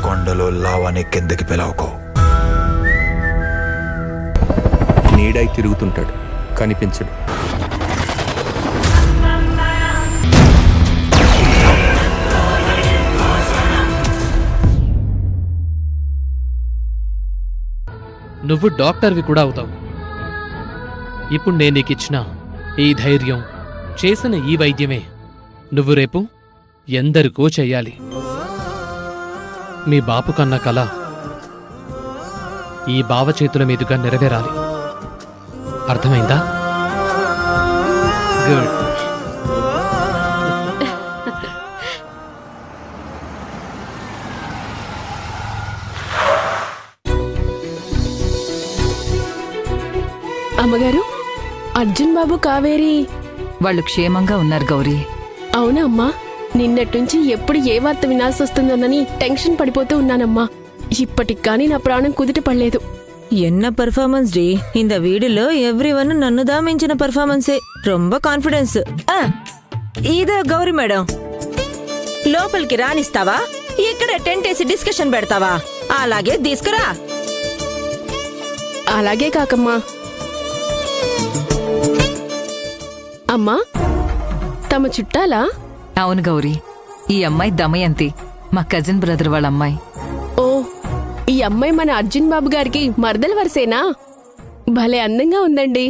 కొండలో లావాని కిందకి పిలవకో. నీడై తిరుగుతుంటాడు, కనిపించడు. నువ్వు డాక్టర్వి కూడా అవుతావు. ఇప్పుడు నేను నీకిచ్చిన ఈ ధైర్యం, చేసిన ఈ వైద్యమే నువ్వు రేపు ఎందరికో చెయ్యాలి. మీ బాపు కన్న కల ఈ బావ చేతుల మీదుగా నెరవేరాలి. అర్థమైందా? గుడ్. అమ్మగారు, అర్జున్ బాబు కావేరి వాళ్ళు క్షేమంగా ఉన్నారు గౌరీ. అవునా అమ్మా? నిన్నట్టుంచి ఎప్పుడు ఏ వార్త వినాల్సి వస్తుందోనని టెన్షన్ పడిపోతూ ఉన్నానమ్మా. ఇప్పటికి కానీ నా ప్రాణం కుదుట పడలేదు. என்ன பர்ஃபார்மன்ஸ் டி? இந்த வீடுல எவ்ரிவன் నన్ను దామించిన పర్ఫార్మెన్సే. ரொம்ப కాన్ఫిడెన్స్. ఇదే గౌరీ మేడం, లోపలికి రానిస్తావా? ఇక్కడ టెంట్ వేసి డిస్కషన్ పెడతావా? అలాగే తీసుకురా. అలాగే కాకమ్మా. అమ్మా, తమ చుట్టాలా? అవును గౌరీ, ఈ అమ్మాయి దమయంతి, మా కజిన్ బ్రదర్ వాళ్ళ అమ్మాయి. ఓ, ఈ అమ్మాయి మన అర్జున్ బాబు గారికి మరదల వరసేనా? భలే అందంగా ఉందండి.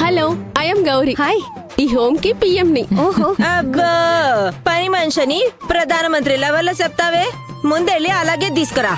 Hello, I'm Gauri. హాయ్. ఈ హోమ్ కి పిఎం ని. ఓహో, అబ్బా, పని మనిషిని ప్రధానమంత్రి లెవెల్లో చెప్తావే. ముందెళ్ళి అలాగే తీసుకురా.